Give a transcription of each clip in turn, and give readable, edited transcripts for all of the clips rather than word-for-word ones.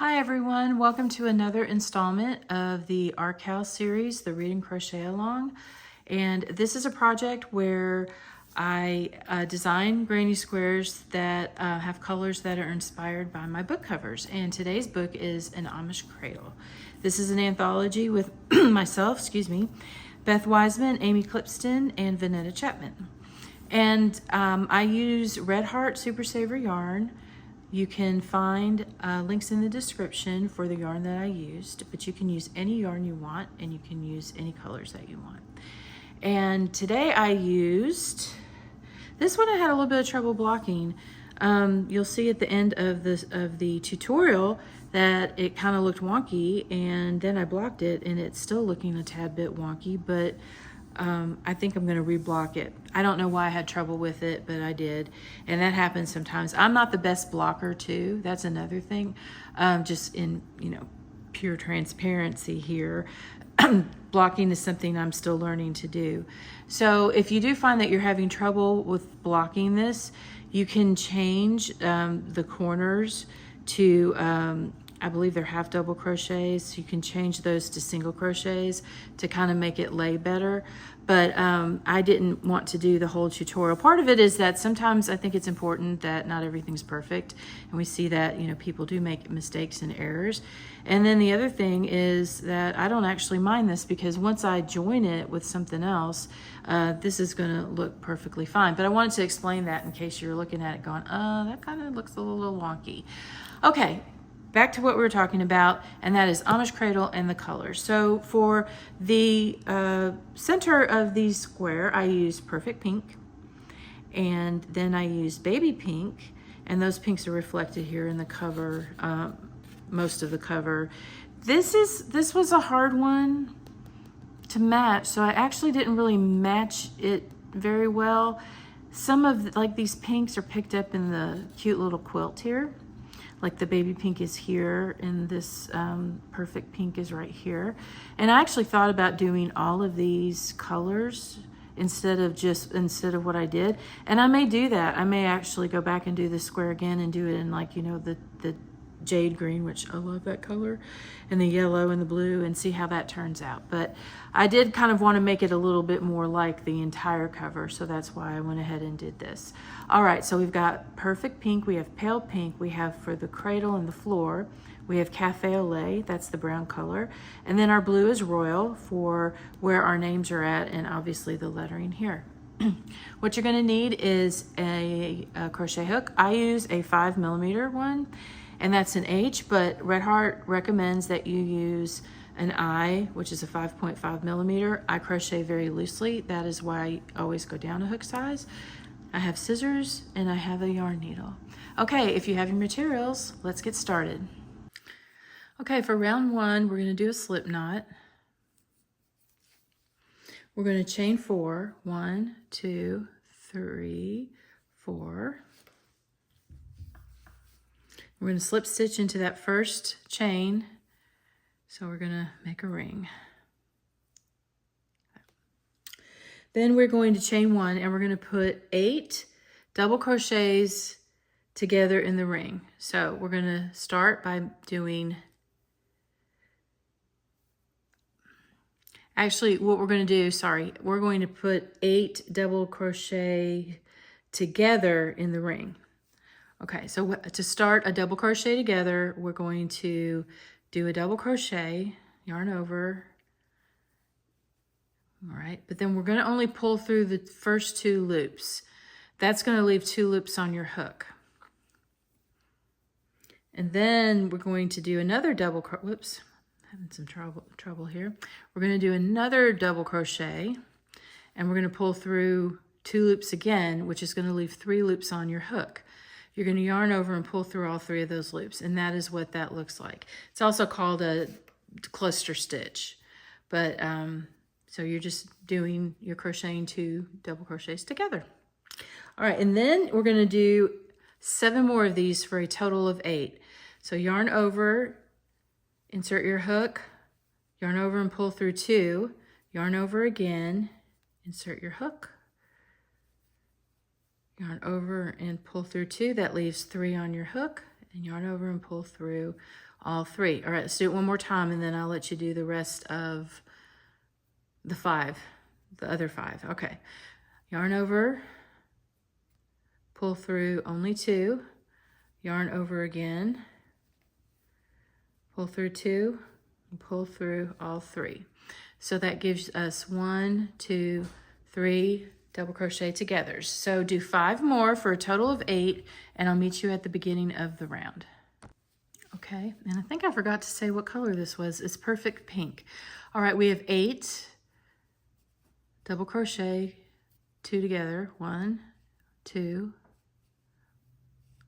Hi everyone, welcome to another installment of the Arc House series, the Read and Crochet Along. And this is a project where I design granny squares that have colors that are inspired by my book covers. And today's book is an Amish Cradle. This is an anthology with myself, Beth Wiseman, Amy Clipston, and Vanetta Chapman. And I use Red Heart Super Saver yarn. You can find links in the description for the yarn that I used, but you can use any yarn you want and you can use any colors that you want. And today I used, this one I had a little bit of trouble blocking. You'll see at the end of the tutorial that it kind of looked wonky, and then I blocked it and it's still looking a tad bit wonky, but I think I'm gonna reblock it. I don't know why I had trouble with it, but I did. And that happens sometimes. I'm not the best blocker too. That's another thing. Just in, pure transparency here. Blocking is something I'm still learning to do. So if you do find that you're having trouble with blocking this, you can change the corners to, I believe they're half double crochets. You can change those to single crochets to kind of make it lay better. But I didn't want to do the whole tutorial. Part of it is that sometimes I think it's important that not everything's perfect. And we see that, people do make mistakes and errors. And then the other thing is that I don't actually mind this because once I join it with something else, this is gonna look perfectly fine. But I wanted to explain that in case you're looking at it going, that kind of looks a little wonky. Okay. Back to what we were talking about, and that is Amish Cradle and the colors. So for the center of the square, I use Perfect Pink, and then I use Baby Pink, and those pinks are reflected here in the cover, most of the cover. This was a hard one to match, so I actually didn't really match it very well. Some of these pinks are picked up in the cute little quilt here. Like the baby pink is here and this perfect pink is right here. And I actually thought about doing all of these colors instead of what I did. And I may do that. I may actually go back and do this square again and do it in the jade green, which I love that color, and the yellow and the blue, and see how that turns out. But I did kind of want to make it a little bit more like the entire cover, so that's why I went ahead and did this. All right, so we've got Perfect Pink, we have Pale Pink, we have for the cradle and the floor, we have Cafe au lait, that's the brown color, and then our blue is Royal for where our names are at, and obviously the lettering here. What you're going to need is a crochet hook. I use a 5mm one, and that's an H, but Red Heart recommends that you use an I, which is a 5.5mm. I crochet very loosely. That is why I always go down a hook size. I have scissors and I have a yarn needle. Okay, if you have your materials, let's get started. Okay, for round one, we're gonna do a slip knot. We're gonna chain 4, 1, 2, 3, 4. We're going to slip stitch into that first chain. So we're going to make a ring. Then we're going to chain 1 and we're going to put 8 double crochets together in the ring. So we're going to start by doing, actually what we're going to do, we're going to put 8 double crochet together in the ring. Okay, so to start a double crochet together, we're going to do a double crochet, yarn over, all right, but then we're going to only pull through the first 2 loops. That's going to leave 2 loops on your hook. And then we're going to do another double crochet, whoops, having some trouble here. We're going to do another double crochet, and we're going to pull through 2 loops again, which is going to leave 3 loops on your hook. You're going to yarn over and pull through all 3 of those loops, and that is what that looks like. It's also called a cluster stitch, but so you're just crocheting 2 double crochets together. All right, and then we're going to do 7 more of these for a total of 8. So yarn over, insert your hook, yarn over and pull through 2, yarn over again, insert your hook, yarn over and pull through 2. That leaves 3 on your hook, and yarn over and pull through all 3. All right, let's do it one more time, and then I'll let you do the rest of the other 5. Okay, yarn over, pull through only 2, yarn over again, pull through 2, and pull through all 3. So that gives us 1, 2, 3 double crochet togethers. So do 5 more for a total of 8, and I'll meet you at the beginning of the round. Okay, and I think I forgot to say what color this was. It's perfect pink. All right, we have 8 double crochet, 2 together. 1, 2,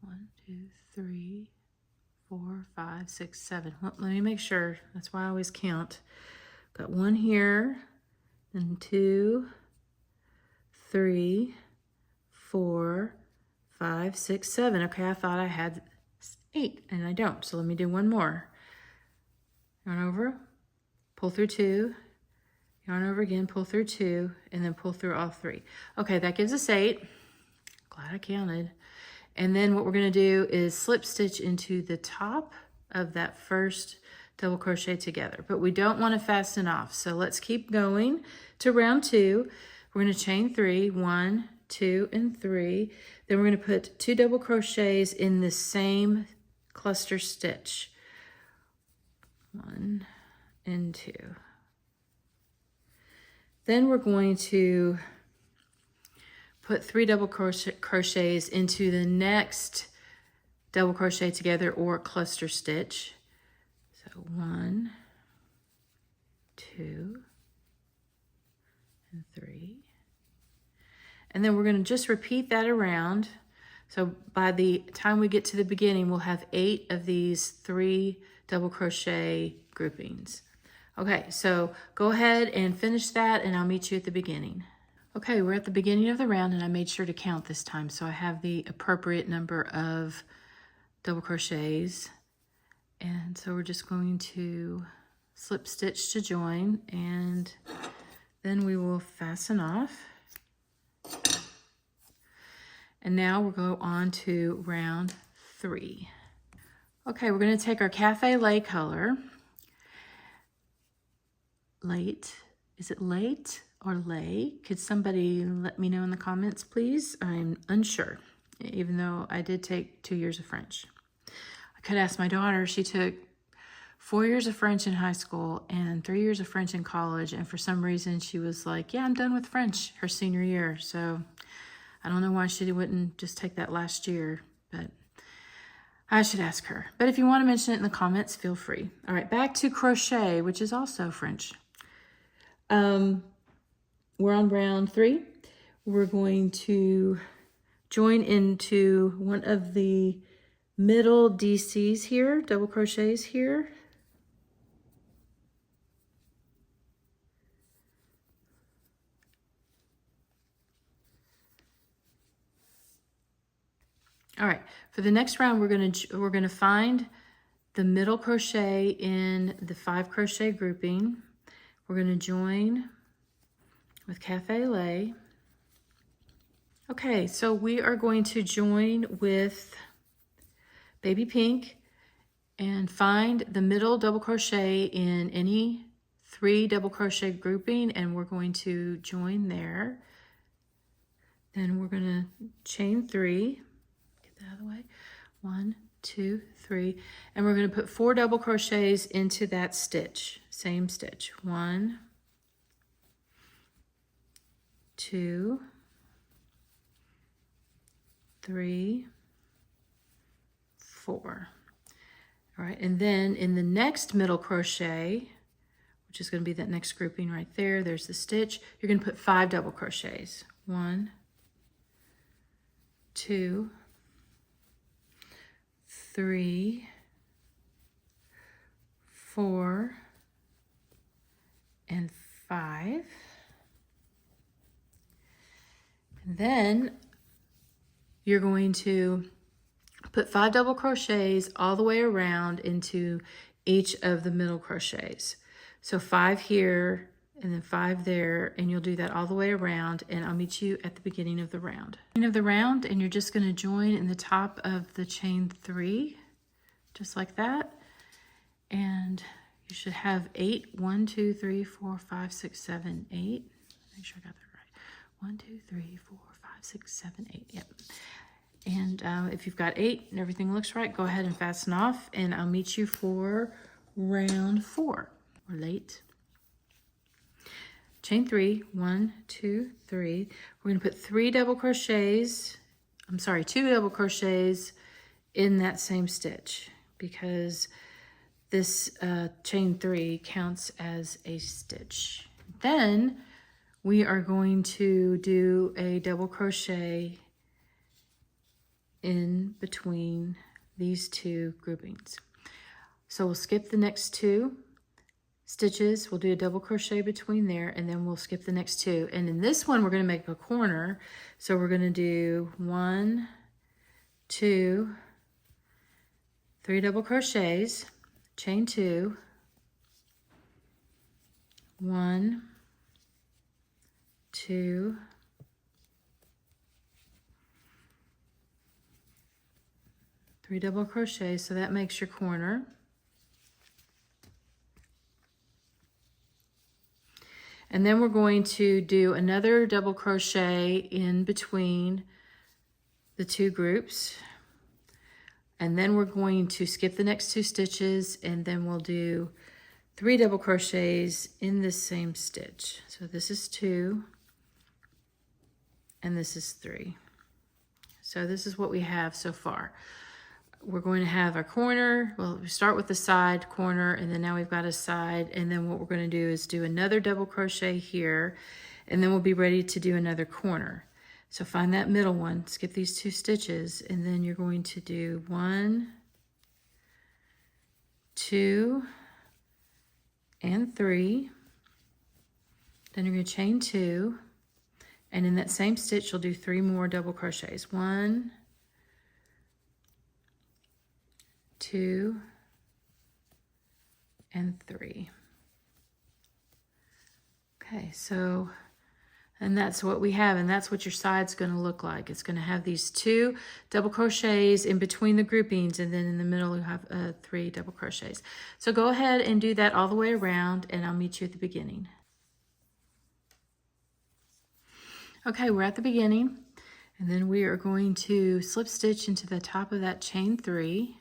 1, 2, 3, 4, 5, 6, 7. Well, let me make sure. That's why I always count. Got 1 here, and 2, 3, 4, 5, 6, 7. Okay, I thought I had 8, and I don't. So let me do 1 more. Yarn over, pull through 2, yarn over again, pull through 2, and then pull through all 3. Okay, that gives us 8. Glad I counted. And then what we're going to do is slip stitch into the top of that first double crochet together, but we don't want to fasten off. So let's keep going to round 2. We're going to chain 3, 1, 2, and 3. Then we're going to put 2 double crochets in the same cluster stitch. 1 and 2. Then we're going to put 3 double crochets into the next double crochet together or cluster stitch. So 1, 2, and 3. And then we're going to just repeat that around. So by the time we get to the beginning, we'll have 8 of these 3 double crochet groupings. Okay, so go ahead and finish that, and I'll meet you at the beginning. Okay, we're at the beginning of the round, and I made sure to count this time, so I have the appropriate number of double crochets. And so we're just going to slip stitch to join, and then we will fasten off. And now we'll go on to round 3. Okay, we're going to take our Cafe Lay color. Late, is it late or lay? Could somebody let me know in the comments, please? I'm unsure, even though I did take 2 years of French. I could ask my daughter. She took 4 years of French in high school and 3 years of French in college, and for some reason she was like, yeah, I'm done with French her senior year. So I don't know why she wouldn't just take that last year, but I should ask her. But if you want to mention it in the comments, feel free. All right, back to crochet, which is also French. We're on round 3. We're going to join into one of the middle DCs here, double crochets here. All right, for the next round, we're gonna find the middle crochet in the 5 crochet grouping. We're gonna join with Cafe Lay. Okay, so we are going to join with Baby Pink and find the middle double crochet in any 3 double crochet grouping, and we're going to join there. Then we're gonna chain 3. Out of the way. 1, 2, 3, and we're going to put 4 double crochets into that stitch, same stitch. 1, 2, 3, 4. All right, and then in the next middle crochet, which is going to be that next grouping right there, there's the stitch, you're going to put 5 double crochets. 1, 2, 3, 4, and 5. And then you're going to put 5 double crochets all the way around into each of the middle crochets. So 5 here and then 5 there, and you'll do that all the way around, and I'll meet you at the beginning of the round. And you're just going to join in the top of the chain 3. just like that. And you should have 8. 1, 2, 3, 4, 5, 6, 7, 8. Make sure I got that right. 1, 2, 3, 4, 5, 6, 7, 8. Yep. And if you've got 8 and everything looks right, go ahead and fasten off, and I'll meet you for round 4. We're late. Chain 3, 1, 2, 3. We're going to put 2 double crochets in that same stitch, because this chain 3 counts as a stitch. Then we are going to do a double crochet in between these 2 groupings. So we'll skip the next 2 stitches, we'll do a double crochet between there, and then we'll skip the next 2. And in this one, we're going to make a corner. So we're going to do 1, 2, 3 double crochets, chain 2, 1, 2, 3 double crochets, so that makes your corner. And then we're going to do another double crochet in between the 2 groups. And then we're going to skip the next 2 stitches, and then we'll do 3 double crochets in this same stitch. So this is 2, and this is 3. So this is what we have so far. We're going to have our corner. Well, we start with the side corner, and then now we've got a side, and then what we're going to do is do another double crochet here, and then we'll be ready to do another corner. So find that middle one, skip these 2 stitches, and then you're going to do 1, 2, and 3. Then you're going to chain 2, and in that same stitch you'll do 3 more double crochets. 1, 2, and 3. Okay, so, and that's what we have, and that's what your side's going to look like. It's going to have these 2 double crochets in between the groupings, and then in the middle you have 3 double crochets. So go ahead and do that all the way around, and I'll meet you at the beginning. Okay, we're at the beginning, and then we are going to slip stitch into the top of that chain 3.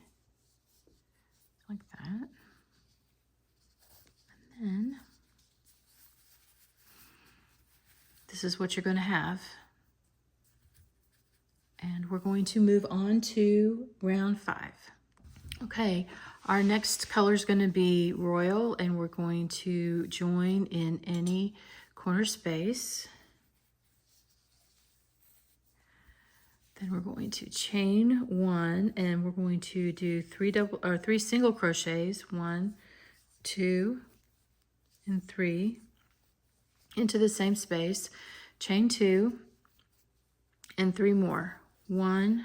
Like that. And then this is what you're going to have. And we're going to move on to round 5. Okay, our next color is going to be royal, and we're going to join in any corner space. Then we're going to chain 1, and we're going to do 3 single crochets, 1, 2, and 3 into the same space. Chain 2 and 3 more. 1,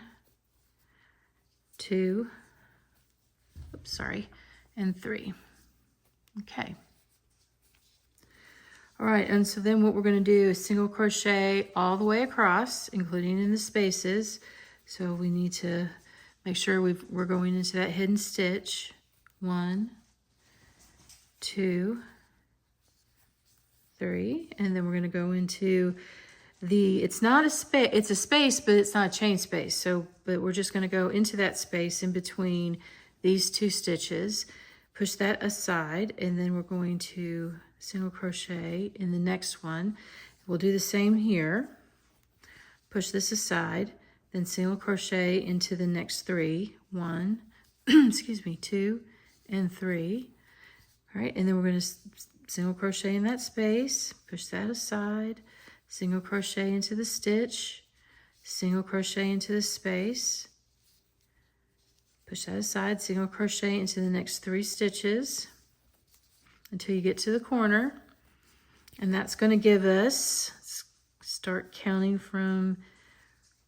2, and 3. Okay. All right, and so then what we're going to do is single crochet all the way across, including in the spaces. So we need to make sure we're going into that hidden stitch. 1, 2, 3, and then we're going to go into it's not a space, it's a space, but it's not a chain space. But we're just going to go into that space in between these 2 stitches, push that aside, and then we're going to single crochet in the next one. We'll do the same here. Push this aside, then single crochet into the next 3. 1, 2, and 3. All right, and then we're going to single crochet in that space, push that aside, single crochet into the stitch, single crochet into the space, push that aside, single crochet into the next 3 stitches until you get to the corner. And that's going to give us, let's start counting from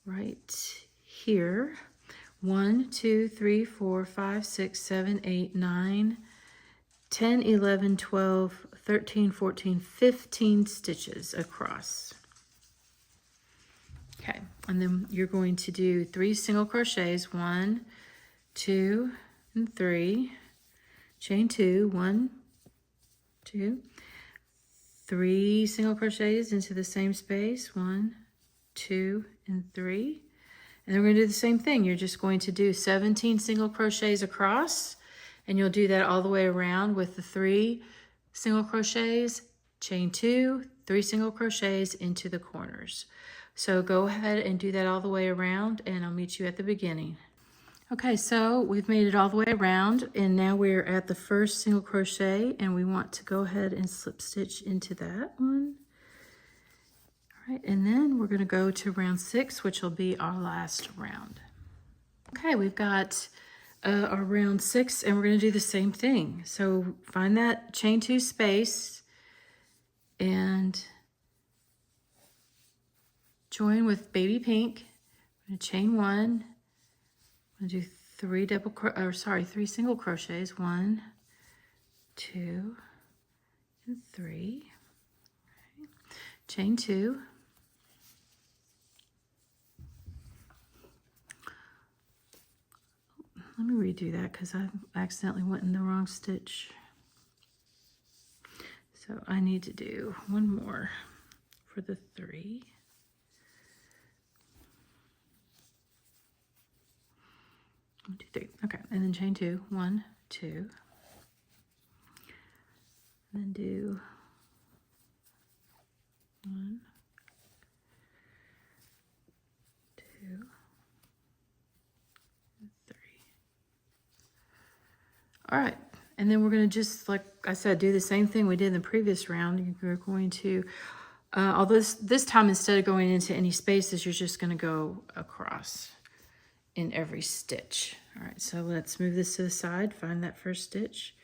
right here, 1, 2, 3, 4, 5, 6, 7, 8, 9, 10, 11, 12, 13, 14, 15 stitches across. Okay, and then you're going to do 3 single crochets, 1, 2, and 3, chain 2, 1, 2, 3 single crochets into the same space, 1, 2, and 3. And then we're going to do the same thing. You're just going to do 17 single crochets across, and you'll do that all the way around with the 3 single crochets, chain 2, 3 single crochets into the corners. So go ahead and do that all the way around, and I'll meet you at the beginning. Okay, so we've made it all the way around, and now we're at the first single crochet, and we want to go ahead and slip stitch into that one. All right, and then we're going to go to round 6, which will be our last round. Okay, we've got our round 6, and we're going to do the same thing. So find that chain 2 space and join with baby pink. I'm going to chain 1. I'm going to do 3 single crochets. 1, 2, and 3. Okay. Chain 2. Let me redo that because I accidentally went in the wrong stitch. So I need to do one more for the 3. 1, 2, 3. Okay, and then chain 2. 1, 2. And then do 1, 2, and 3. All right, and then we're going to just, like I said, do the same thing we did in the previous round. You're going to, although this time instead of going into any spaces, you're just going to go across in every stitch. All right, so let's move this to the side. Find that first stitch.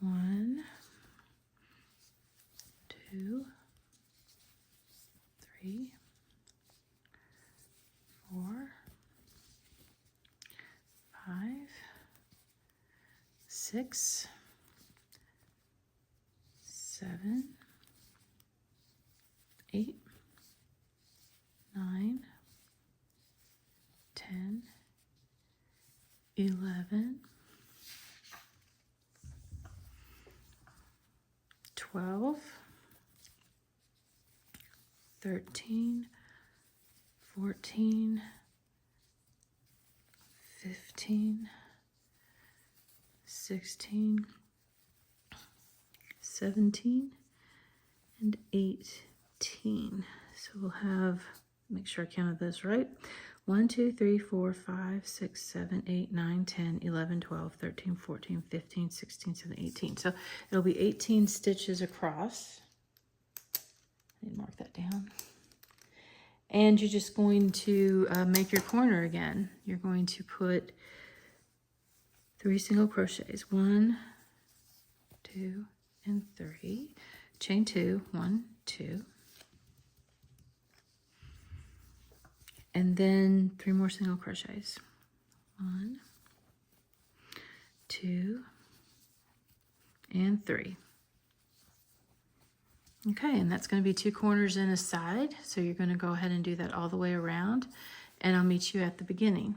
1, 2, 3, 4, 5, 6, 7, 8, 9, 10, 11, 12, 13, 14, 15, 16, 17, and 18. So we'll have, make sure I counted those right. 1, 2, 3, 4, 5, 6, 7, 8, 9, 10, 11, 12, 13, 14, 15, 16, 17, 18. So it'll be 18 stitches across. I need to mark that down. And you're just going to make your corner again. You're going to put 3 single crochets. 1, 2, and 3. Chain 2. 1, 2. And then 3 more single crochets. 1, 2, and 3. Okay, and that's going to be 2 corners and a side. So you're going to go ahead and do that all the way around, and I'll meet you at the beginning.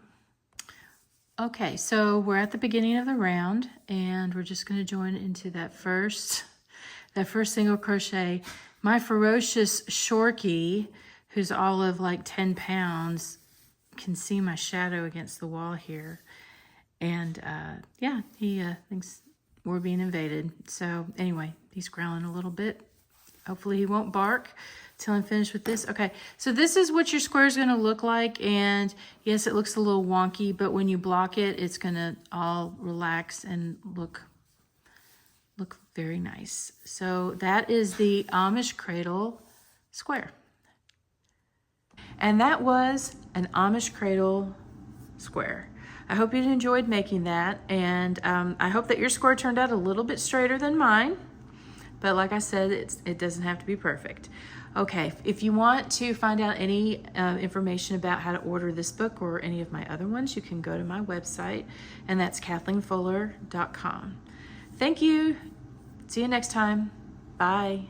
Okay, so we're at the beginning of the round, and we're just going to join into that first single crochet. My ferocious Shorky, who's all of like 10 pounds, can see my shadow against the wall here. And yeah, he thinks we're being invaded. So anyway, he's growling a little bit. Hopefully he won't bark till I'm finished with this. Okay, so this is what your square is going to look like. And yes, it looks a little wonky, but when you block it, it's going to all relax and look very nice. So that is the Amish Cradle square. And that was an Amish Cradle square. I hope you enjoyed making that, and I hope that your square turned out a little bit straighter than mine. But like I said, it doesn't have to be perfect. Okay, if you want to find out any information about how to order this book or any of my other ones, you can go to my website, and that's kathleenfuller.com. Thank you. See you next time. Bye.